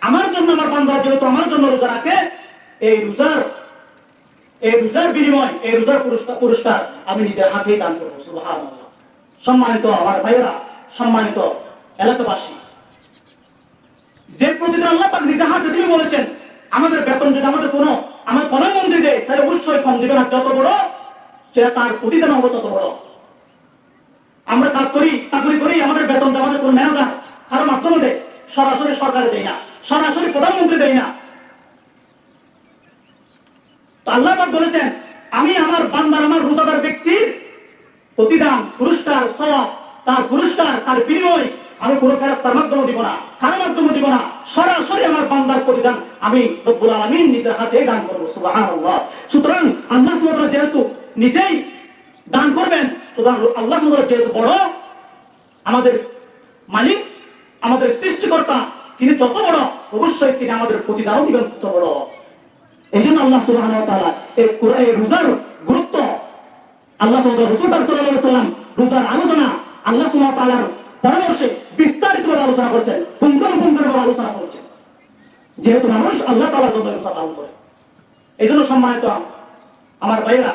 আমার জন্য আমার বান্দারা যেহেতু আমার জন্য রোজা রাখে, এই রোজার বিনিময়, এই রোজার পুরস্কার আমি নিজের হাতেই দান করবো। সুবহানাল্লাহ। সম্মানিত আমার ভাইয়েরা, সম্মানিত এলাকাবাসী, যে প্রতিদিন আল্লাহ পাক নিজের হাতে তিনি বলেছেন আমাদের বেতন যদি আমাদের আমার প্রধানমন্ত্রী দেয় তাহলে অবশ্যই কম দিবে না, যত বড় সেটা তার প্রতিদান হবে তত বড়। আমরা কাজ করি, চাকরি করি, আমাদের বেতন দেয় আমাদের কোনো ম্যানেজার কারো মাধ্যমে দেয়, সরাসরি সরকারে দেয় না, সরাসরি প্রধানমন্ত্রী দেয় না। তো আল্লাহ পাক বলেছেন আমি আমার বান্দার, আমার রোজাদার ব্যক্তির প্রতিদান, পুরস্কার, সওয়াব, তার পুরস্কার, তার বিনিময় আমি কোনো ফেরেশতার মাধ্যমে দিব না, কারো মাধ্যমে দিব না, সরাসরি আমার বান্দার প্রতিদান আমি রব্বুল আলামিন নিজের হাতে দান করব। সুবহানাল্লাহ। সুতরাং আল্লাহ সুবহানাহু ওয়া তাআলা যেহেতু নিজেই দান করবেন, সুতরাং আল্লাহ সুবহানাহু ওয়া তাআলা যেহেতু বড়, আমাদের মালিক, আমাদের সৃষ্টিকর্তা, তিনি যত বড় অবশ্যই তিনি আমাদের প্রতিদানও দিবেন তত বড়। এই জন্য আল্লাহ সুবহানাহু ওয়া তাআলা এই রোজার গুরুত্ব, আল্লাহ রাসূল সাল্লাল্লাহু আলাইহি ওয়াসাল্লাম রোজার আলোচনা আল্লাহ সুবহানাহু ওয়া তাআলার পরামর্শে বিস্তারিতভাবে আলোচনা করেছেন, পুঙ্খানুপুঙ্খভাবে আলোচনা করেছেন, যেহেতু মানুষ আল্লাহ তাআলার জন্য রোজা পালন করে। এই জন্য সম্মানিত আমার ভাইয়েরা,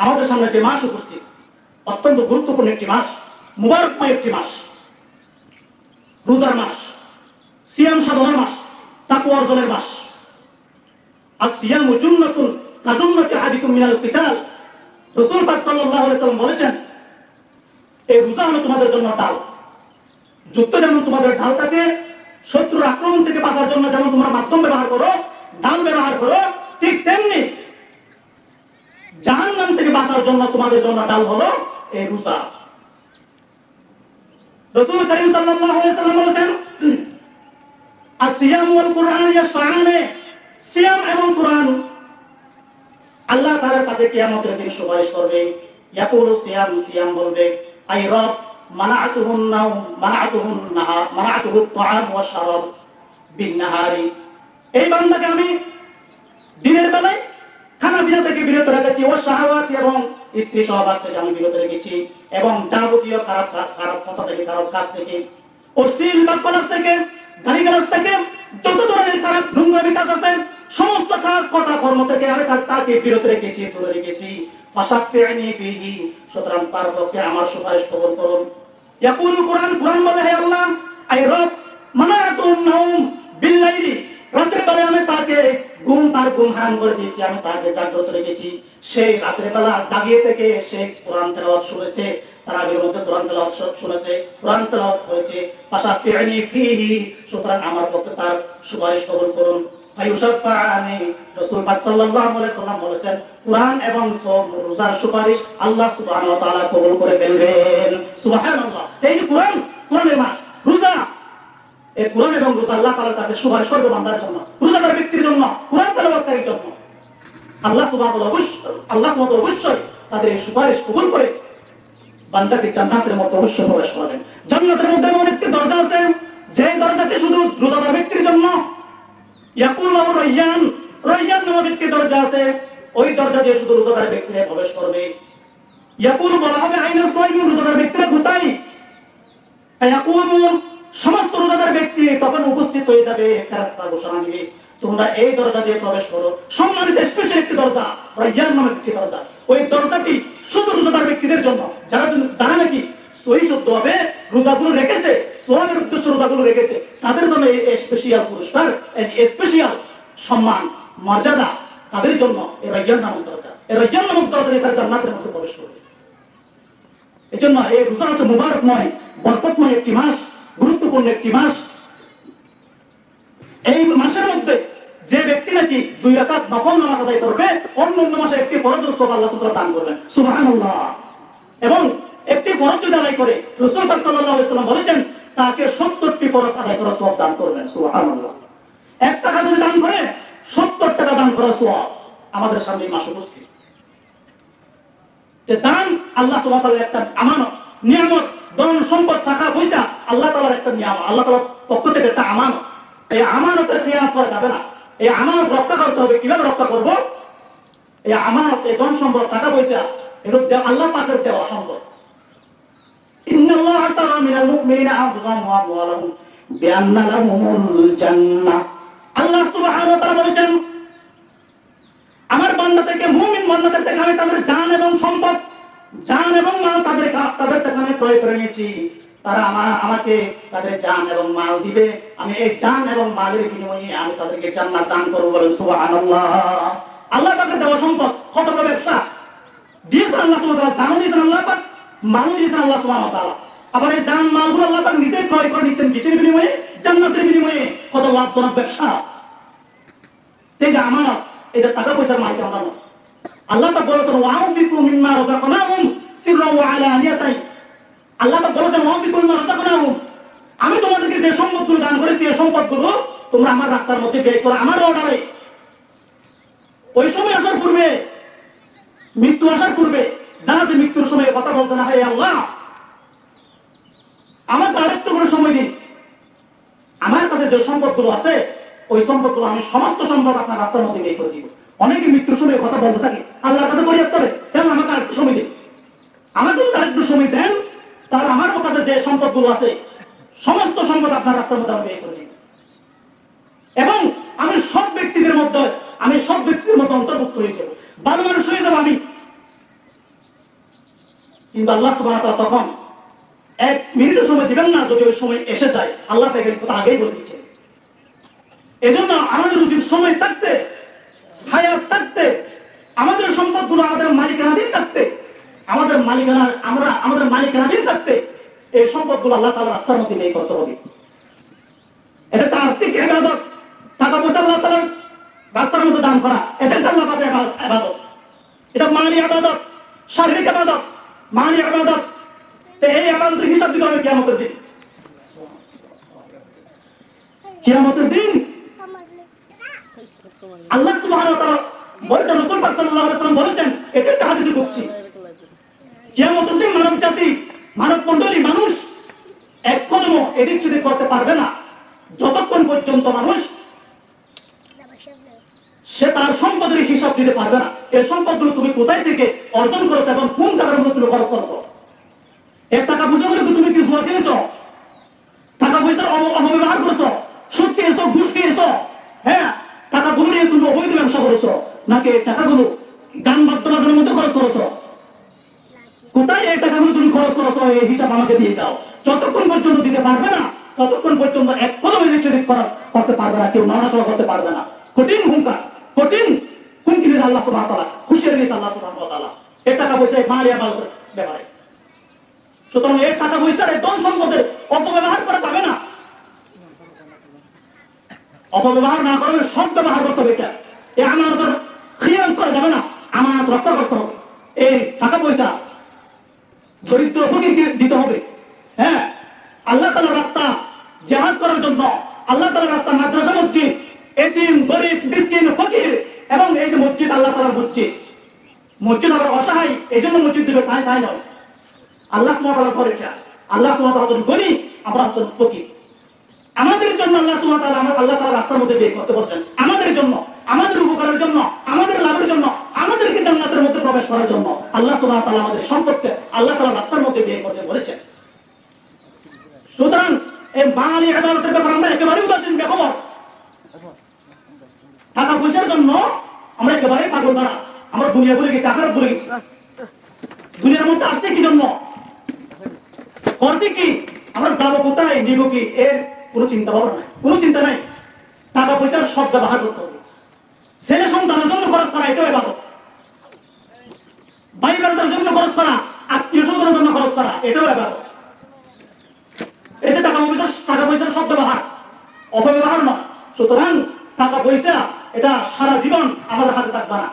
আমাদের সামনে যে মাস উপস্থিত, অত্যন্ত গুরুত্বপূর্ণ একটি মাস, মুবারকময় একটি মাস, রোজার মাস, সিয়াম সাধনার মাস, তাকওয়া অর্জনের মাস। আসিয়ামু জুন্নাতুন কাজুন্নাতি আহাদিকুম মিনাল কিতাল। রাসূল পাক সাল্লাল্লাহু আলাইহি ওয়াসাল্লাম বলেছেন এই রোজা হলো তোমাদের জন্য ঢাল। যুদ্ধ যেমন তোমাদের ঢাল থাকে, শত্রুর আক্রমণ থেকে বাঁচার জন্য যেমন তোমরা মাধ্যম ব্যবহার করো, ঢাল ব্যবহার করো, ঠিক তেমনি জাহান্নাম থেকে বাঁচার জন্য তোমাদের জন্য ঢাল হলো এই রোজা। রাসূল কারীম সাল্লাল্লাহু আলাইহি ওয়াসাল্লাম বলেছেন আসিয়াম ওয়াল কুরআন ইয়াশফাআনে। সিয়াম এবং কুরআন আল্লাহ তাআলার কাছে কিয়ামতের দিন সুপারিশ করবে। ইয়াকুলু সিয়াম, সিয়াম বলবে আই রব মানাআতুহুন নাওম মানাআতুহুন নাহার মানাআতুহুত তাআম ওয়াশ শারাব বিন নাহারি। এই বান্দাকে আমি দিনের বেলায় খানা পিনা থেকে বিরত রেখেছি, ওয়াশ শাহাওয়াত এবং স্ত্রী সহবাস থেকে আমি বিরত রেখেছি, এবং যাবতীয় খারাপ কথা থেকে, খারাপ কাজ থেকে, অশ্লীল বাক্যলাপ থেকে, গালিগালাজ থেকে, যত ধরনের খারাপ নোংরামি কাজ আছে সমস্ত কাজ কথা কর্ম থেকে আমি তাকে বিরত রেখেছি, দূরে রেখেছি। ফাশাফি'নি ফিহি, সুতরাং তার পক্ষে আমার সুপারিশ কবুল করুন। ইয়াকুল কুরআন, কুরআন বলে, হে আল্লাহ, আই রব, মানাতুন নাউম বিল্লাইলি, রাতের বেলা আমি তাকে তার ঘুম হারাম করে দিয়েছি, আমি তাকে জাগ্রত রেখেছি। সেই রাতের বেলা জাগিয়ে থেকে সে কোরআন তেলাওয়াত শুনেছে, তারাবির মধ্যে কোরআন তেলাওয়াত শুনেছে, কোরআন তেলাওয়াত করেছে। ফাশাফি'নি ফিহি, সুতরাং আমার পক্ষে তার সুপারিশ কবুল করুন। ফায়ুশাফা'নি, রাসূল পাক সাল্লাল্লাহু আলাইহি সাল্লাম বলেছেন, কোরআন এবং রোজার সুপারিশ আল্লাহ সুবহানাহু ওয়া তাআলা কবুল করে ফেলবেন। সুবহানাল্লাহ। এই যে কোরআন, কোরআনের মাস রোজা, এই কোরআন এবং রোজা আল্লাহ তাআলার কাছে সুপারিশ করবে বান্দার জন্য, রোজাদার ব্যক্তির জন্য, কোরআন তেলাওয়াতকারীর জন্য। আল্লাহ সুবহানাহু ওয়া তাআলা অবশ্যই তাদের এই সুপারিশ কবুল করে বান্দাকে জান্নাতের মধ্যে অবশ্যই প্রবেশ করাবেন। জান্নাতের মধ্যে এমন একটি দরজা আছে, যে দরজাটি শুধু রোজাদার ব্যক্তির জন্য। ইয়াকুল রায়্যান, রায়্যান নামক একটি দরজা আছে, ওই দরজা দিয়ে শুধু রোজাদার ব্যক্তিরা প্রবেশ করবে। ইয়াকুল বলা হবে আইনা সাইয়ুন, রোজাদার ব্যক্তিরা কোথায়? ইয়াকুলুন, সমস্ত রোজাদার ব্যক্তি তখন উপস্থিত হয়ে যাবে, ফেরেশতা ঘোষণা দিবে, তোমরা এই দরজা দিয়ে প্রবেশ করো। সম্মানিত স্পেশাল একটি দরজা, রায়্যান নামক একটি দরজা, ওই দরজাটি শুধু রোজাদার ব্যক্তিদের জন্য, যারা নাকি সহিহ হবে, রোজাগুলো রেখেছে, সোয়াবের উদ্দেশ্যে রোজাগুলো রেখেছে, তাদের জন্য এই স্পেশাল পুরস্কার, এই স্পেশাল সম্মান মর্যাদা তাদের জন্য এই রায়্যান নামক দরজা। এই রায়্যান নামক দরজা দিয়ে তারা জান্নাতের মধ্যে প্রবেশ করবে। এই জন্য এই রোজা হচ্ছে মুবারকময়, বরকতময় একটি মাস, গুরুত্বপূর্ণ একটি মাস। এই মাসের মধ্যে যে ব্যক্তি নাকি 2 রাকাত নফল নামাজ আদায় করবে, অন্যান্য মাসে একটি ফরজ সওয়াব আল্লাহ সুবহানাহু দান করবেন। সুবহানাল্লাহ। এবং একটি ফরজ যদি আদায় করে, রাসূল পাক সাল্লাল্লাহু আলাইহি ওয়াসাল্লাম বলেছেন, তাকে 70টি ফরজ আদায় করার সওয়াব দান করবেন। সুবহানাল্লাহ। 1 টাকা যদি দান করে 70 টাকা দান করার সওয়াব। আমাদের সামনে মাস উপস্থিত। যে দান আল্লাহ সুবহানাহু ওয়া তাআলার একটা আমানত, নিয়ামত, ধন সম্পদ, টাকা পয়সা আল্লাহ তাআলার একটা নিয়ামত, আল্লাহ তাআলার পক্ষ থেকে একটা আমানত। এই আমানতের খেয়াল করা যাবে না। এই আমানত রক্ষা করতে হবে। কিভাবে রক্ষা করব? এই আমানত, এই ধন সম্পদ, টাকা পয়সা, এগুলো আল্লাহ পাকের দেওয়া সম্পদ। ইন্নাল্লাহা আশতারা মিনাল মুমিনিনা আনফুসাহুম ওয়া আমওয়ালাহুম বিআন্না লাহুমুল জান্নাহ। আল্লাহ সুবহানাহু ওয়া তাআলা বলেছেন, আমার বান্দা থেকে, মুমিন বান্দাদের থেকে আমি তাদের জান এবং সম্পদ, জান এবং মাল তাদের থেকে আমি ক্রয় করে নিয়েছি। তারা আমাকে তাদের জান এবং মাল দিবে, আমি এই জান এবং মালের বিনিময়ে আমি তাদেরকে জান্নাত দান করব। বলেন সুবহানাল্লাহ। আল্লাহ পাকের দেওয়া সম্পদ কত বড় ব্যবসা দিয়েছেন আল্লাহ সুবহানাহু ওয়া তাআলা, জানও দিয়েছেন আল্লাহ পাক, মালও দিয়েছেন আল্লাহ সুবহানাহু ওয়া তাআলা। আবার এই জান মালগুলো আল্লাহ পাক নিজেই ক্রয় করে নিচ্ছেন কিসের বিনিময়ে? জান্নাতের বিনিময়ে। কত লাভজনক ব্যবসা! এই যে আমানত, এই যে টাকা পয়সার মালিক আমরা নয়। আল্লাহ পাক বলেছেন, ওয়ানফিকু মিম্মা রাযাকনাহুম সিররান ওয়া আলানিয়াতান। আল্লাহ পাক বলেছেন, ওয়ানফিকু মিম্মা রাযাকনাহুম, আমি তোমাদেরকে যে সম্পদগুলো দান করেছি, এই সম্পদগুলো তোমরা আমার রাস্তার মধ্যে ব্যয় করো, আমার অর্ডারে। ওই সময় আসার পূর্বে, মৃত্যু আসার পূর্বে, যাতে মৃত্যুর সময় কথা বলতে না হয়, আল্লাহ আমাকে আরেকটু করে সময় দিন, আমার কাছে যে সম্পদগুলো আছে ওই সম্পদগুলো আমি সমস্ত সম্পদ আপনার রাস্তার মধ্যে ব্যয় করে দিব। অনেকে মৃত্যুর সময় কথা বলতে থাকে, আল্লাহর কাছে ফরিয়াদ করে, কেন আমাকে আরেকটু সময় দিন, আমাকে আরেকটু সময় দেন, তার আমার কাছে যে সম্পদগুলো আছে সমস্ত সম্পদ আপনার রাস্তার মধ্যে আমি ব্যয় করে দিব, এবং আমি সব ব্যক্তিদের মধ্যে অন্তর্ভুক্ত হয়ে যাব, ভালো মানুষ হয়ে যাব আমি। কিন্তু আল্লাহ সুবহানাহু ওয়া তাআলা তখন 1 মিনিটের সময় দিবেন না। যদি ওই সময় এসে যায়, আল্লাহ তাকে কথা আগেই বলে দিচ্ছে। এজন্য আমাদের উচিত সময় থাকতে, হায়াত থাকতে, আমাদের সম্পদগুলো আমাদের মালিকানাধীন থাকতে, আমাদের মালিকানাধীন থাকতে এই সম্পদগুলো আল্লাহ তাআলার রাস্তার মধ্যে ব্যয় করতে হবে। এটা একটা আর্থিক ইবাদত। টাকা পয়সা আল্লাহ তাআলার রাস্তার মধ্যে দান করা, এটা আল্লাহ পাকের ইবাদত। এটা মালি ইবাদত, শারীরিক ইবাদত, মালি ইবাদত। তো এই ইবাদতের হিসাব দিতে হবে কিয়ামতের দিন। কিয়ামতের দিন আল্লাহ সুবহানাহু ওয়া তাআলা বলেছেন, রাসূল পাক সাল্লাল্লাহু আলাইহি ওয়াসাল্লাম বলেছেন, এটা একটা হাদিসে কুদসি, কিয়ামতের দিন মানব জাতি, মানব মণ্ডলী, মানুষ এক কদমও এদিক সেদিক করতে পারবে না যতক্ষণ পর্যন্ত মানুষ সে তার সম্পদের হিসাব দিতে পারবে না। এই সম্পদগুলো তুমি কোথায় থেকে অর্জন করেছো এবং কোন জায়গার মধ্যে তুমি খরচ করেছো। 1 টাকা বুঝে করে তুমি কি জুয়া খেয়েছো, টাকা পয়সার অপব্যবহার করেছো, সুদ খেয়েছো, ঘুষ খেয়েছো, হ্যাঁ, টাকা টাকাগুলো নিয়ে তুমি অবৈধ ব্যবসা করেছো, নাকি এই টাকাগুলো গান বাদ্যবাদনের মধ্যে খরচ করেছো? কোথায় এই টাকাগুলো তুমি খরচ করেছো এই হিসাব আমাকে দিয়ে যাও। যতক্ষণ পর্যন্ত দিতে পারবে না, ততক্ষণ পর্যন্ত এক কদম এদিক সেদিক করতে পারবে না, কেউ নড়াচড়া করতে পারবে না। কঠিন হুঙ্কার, কঠিন হুমকি দিয়েছে আল্লাহ সুবহানাহু ওয়া তাআলা, হুঁশিয়ারি দিয়েছে আল্লাহ সুবহানাহু ওয়া তাআলা এই টাকা পয়সা মাল ইবাদতের ব্যাপারে। সুতরাং এই টাকা পয়সার এই ধন সম্পদের অপব্যবহার করা যাবে না, অপব্যবহার না করলে সৎ ব্যবহার করতে হবে। এটা এই আমানতের খিয়ানত করা যাবে না, আমানত রক্ষা করতে হবে। এই টাকা পয়সা দরিদ্র ফকিরকে দিতে হবে। হ্যাঁ, আল্লাহ তাআলার রাস্তা জিহাদ করার জন্য, আল্লাহ তাআলার রাস্তা মাদ্রাসা, মসজিদ, এতিম, গরিব, মিসকিন, ফকির, এবং এই যে মসজিদ আল্লাহ তাআলার মসজিদ, মসজিদ আবার অসহায় এই জন্য মসজিদ দিবে, তাই তাই নয়। আল্লাহ সুবহানাহু ওয়া তাআলার ঘর এটা, আল্লাহ সুবহানাহু ওয়া তাআলা গরিব, আমরা হচ্ছেন ফকির। আমাদের জন্য আল্লাহ সুবহানাহু ওয়া তাআলা আল্লাহ তাআলার রাস্তার মধ্যে বের করতে বলছেন, আমাদের জন্য, আমাদের উপকারের জন্য, আমাদের লাভের জন্য, আমাদেরকে জান্নাতের মধ্যে প্রবেশ করার জন্য আল্লাহ সুবহানাহু ওয়া তাআলা আমাদের সম্পদকে আল্লাহ তাআলার রাস্তার মধ্যে বের করতে বলেছেন। সুতরাং এই মালি ইবাদতের ব্যাপারে আমরা একেবারে উদাসীন, বেখবর। টাকা পয়সার জন্য আমরা একেবারে পাগল মারা, আমরা দুনিয়া ভুলে গেছি, আখিরাত ভুলে গেছি। দুনিয়ার মধ্যে আসছে কি জন্য, করছে কি, আমরা যাবো কোথায়, নিব কি, এর কোনো চিন্তা ভাবনা নাই, কোনো চিন্তা নাই। টাকা পয়সার সব ব্যবহার করতে হবে। ছেলে সন্তানের জন্য খরচ করা, এটাও ইবাদত। ভাই বেড়াদের জন্য খরচ করা, আত্মীয় স্বজনের জন্য খরচ করা, এটাও ইবাদত। এতে টাকা পয়সার সব ব্যবহার, অপব্যবহার নয়। সুতরাং টাকা পয়সা এটা সারা জীবন আমাদের হাতে থাকবে না,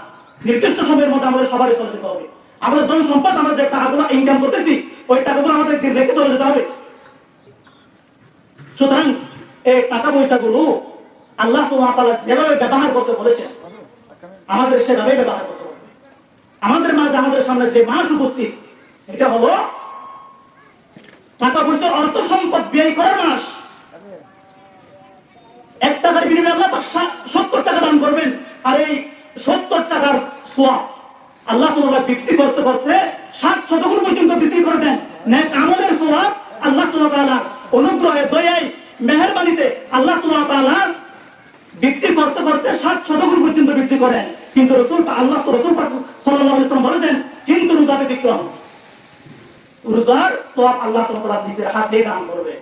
নির্দিষ্ট সময়ের মধ্যে আমাদের সবারই চলে যেতে হবে। আমাদের ধন সম্পদ, আমরা যে টাকাগুলো ইনকাম করতেছি, ওই টাকাগুলো আমাদের একদিন রেখে চলে যেতে হবে। সুতরাং এই টাকা পয়সাগুলো আল্লাহ সুবহানাহু ওয়া তাআলা যেভাবে ব্যবহার করতে বলেছেন, আমাদের সেভাবে ব্যবহার করতে হবে। আমাদের মাঝে, আমাদের সামনে যে মাস উপস্থিত, এটা হলো টাকা পয়সা, অর্থ সম্পদ ব্যয় করার মাস। 1 টাকার বিনিময়ে আল্লাহ 70 টাকা দান করবেন, আর এই 70 টাকার সওয়াব আল্লাহ সুবহানাহু বিক্রি করতে করতে 700 গুণ পর্যন্ত বিক্রি করে দেন। নেক আমলের সওয়াব আল্লাহ সুবহানাহু ওয়া তাআলা অনুগ্রহে, দয়ায়, মেহেরবানিতে আল্লাহ সুবহানাহু ওয়া তাআলা বিক্রি করতে করতে 700 গুণ পর্যন্ত বিক্রি করেন। কিন্তু রাসূল সাল্লাল্লাহু আলাইহি ওয়াসাল্লাম বলেছেন, কিন্তু রোজা ব্যতিক্রম, রোজার সওয়াব আল্লাহ সুবহানাহু ওয়া তাআলা নিজের হাতে দান করবে।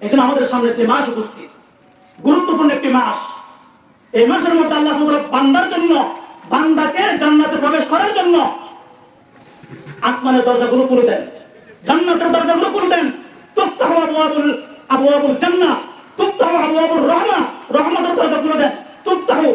এজন্য আমাদের সামনে যে মাস উপস্থিত, গুরুত্বপূর্ণ একটি মাস। এই মাসের মধ্যে আল্লাহ সুবহানাহু ওয়া তাআলা বান্দার জন্য, বান্দাকে জান্নাতে প্রবেশ করার জন্য আসমানের দরজাগুলো খুলে দেন, জান্নাতের দরজাগুলো খুলে দেন। তুফতাহু আবওয়াবুল জান্নাহ, তুফতাহু আবওয়াবুর রাহমাহ, রহমতের দরজা খুলে দেন। তুফতাহু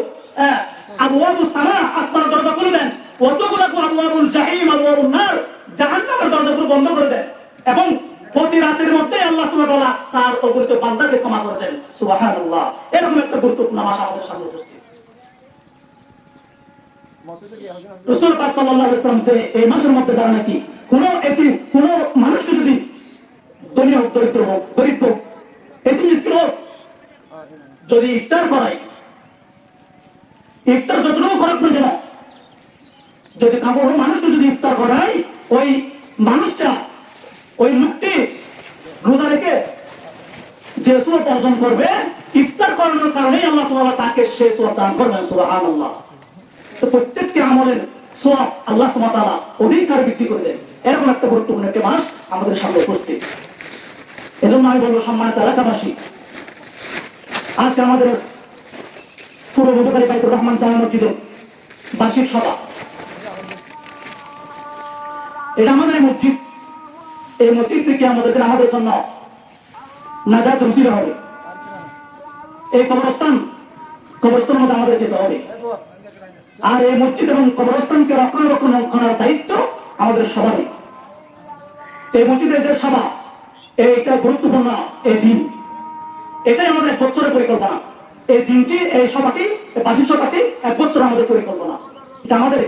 আবওয়াবুস সামা, আসমানের দরজা খুলে দেন। ওয়া তুগলাকু আবওয়াবুল জাহিম, আবওয়াবুন নার, জাহান্নামের দরজাগুলো বন্ধ করে দেন। এবং প্রতি রাতের মধ্যে আল্লাহ সুবহানাহু ওয়া তাআলা তার অগণিত বান্দাকে ক্ষমা করে দেন। সুবহানাল্লাহ। এরকম একটা গুরুত্বপূর্ণ মাস আমাদের সামনে উপস্থিত। রাসূল পাক সাল্লাল্লাহু আলাইহি ওয়াসাল্লাম এই মাসের মধ্যে যারা নাকি কোনো এতিম, কোনো মানুষকে যদি ধনী হোক, দরিদ্র হোক, গরিব হোক, এতিম মিসকিন হোক, যদি ইফতার করায়, ইফতার যতটুকু করাক না কেন, যদি কাপড় মানুষকে যদি ইফতার করায়, ওই মানুষটা, ওই লোকটি রোজা রেখে যে সওয়াব অর্জন করবে, ইফতার করানোর কারণেই আল্লাহ সুবহানাহু ওয়া তাআলা তাকে সেই সওয়াব দান করবেন। সুবহানাল্লাহ। তো প্রত্যেকটি আমলের সওয়াব আল্লাহ সুবহানাহু ওয়া তাআলা অধিকার বৃদ্ধি করে দেন। এরকম একটা গুরুত্বপূর্ণ একটা মাস আমাদের সামনে উপস্থিত। এজন্য আমি বলবো, সম্মানিত এলাকাবাসী, আজকে আমাদের পূর্ব মধ্যকারী বাইতুর রহমান জামে মসজিদের বার্ষিক সভা। এটা আমাদের মসজিদ, এই মসজিদ থেকে আমাদের জন্য নাজাত রুচির হবে। এই কবরস্থানের মধ্যে আমাদের যেতে হবে। আর এই মসজিদ এবং কবরস্থানকে রক্ষণাবেক্ষণ করার দায়িত্ব আমাদের সবারই। এই মসজিদের যে সভা, এইটা গুরুত্বপূর্ণ এই দিন, এটাই আমাদের 1 বছরের পরিকল্পনা। এই দিনটি, এই সভাটি, এই বার্ষিক সভাটি 1 বছর আমাদের পরিকল্পনা। এটা আমাদের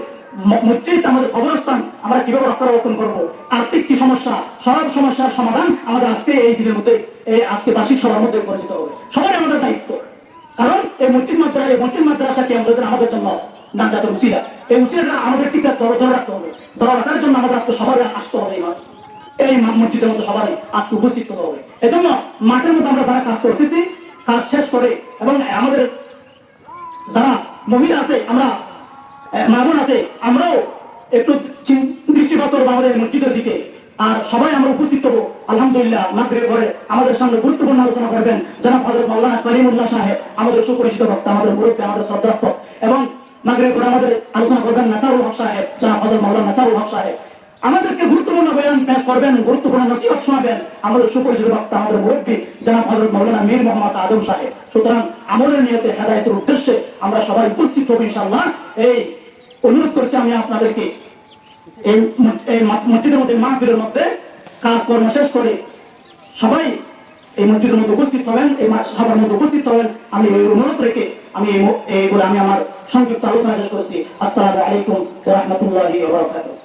মসজিদ, আমাদের কবরস্থান আমরা কিভাবে রক্ষণাবেক্ষণ করবো, আর্থিক কি সমস্যা, সব সমস্যার সমাধান আমাদের আজকে এই দিনের মধ্যে, এই আজকে বার্ষিক সভার মধ্যে পরিচিত হবে। সবাই আমাদের দায়িত্ব। কারণ এই মসজিদ মাদ্রাসাকে আমাদের জন্য নাজাতের উসিলা, এই উসিলাটা আমাদের টিকা ধরে রাখতে হবে। ধরে রাখার জন্য আমাদের আজকে সবাই আসতে হবে, এই মসজিদের মধ্যে সবাই আজকে উপস্থিত হতে হবে। এজন্য মাঠের মধ্যে আমরা যারা কাজ করতেছি, কাজ শেষ করে এবং আমাদের যারা মহিলা আছে, আমরা মা বোন আছে, আমরাও একটু দৃষ্টিপাত করবো আমাদের মসজিদের দিকে। আর সবাই আমরা উপস্থিত হবো। আলহামদুলিল্লাহ মাগরিবের পরে আমাদের সামনে গুরুত্বপূর্ণ আলোচনা করবেন জনাব হযরত মাওলানা করিমুল্লাহ সাহেব, আমাদের সুপরিচিত বক্তা, আমাদের মুরব্বী, আমাদের শ্রদ্ধাস্থ। এবং মাগরিবের পরে আমাদের আলোচনা করবেন নাসারুল হক সাহেব, জনাব হযরত মাওলানা নাসারুল হক সাহেব। আমাদেরকে গুরুত্বপূর্ণ বয়ান পেশ করবেন, গুরুত্বপূর্ণ নসিহত শোনাবেন আমাদের সুপরিচিত বক্তা, আমাদের মুরব্বী জনাব হযরত মাওলানা মীর মোহাম্মদ আদম সাহেব। সুতরাং আমলের নিয়তে হেদায়েতের উদ্দেশ্যে আমরা সবাই উপস্থিত হব ইনশাআল্লাহ। এই অনুরোধ করছি আমি আপনাদেরকে, এই মসজিদের মধ্যে মাহফিলের মধ্যে কাজকর্ম শেষ করে সবাই এই মসজিদের মধ্যে উপস্থিত হবেন, এই সবার মধ্যে উপস্থিত হবেন। আমি এই অনুরোধ রেখে আমি আমার সংক্ষিপ্ত আলোচনা শেষ করছি। আসসালামু আলাইকুম ওয়া রাহমাতুল্লাহি ওয়া বারাকাতুহু।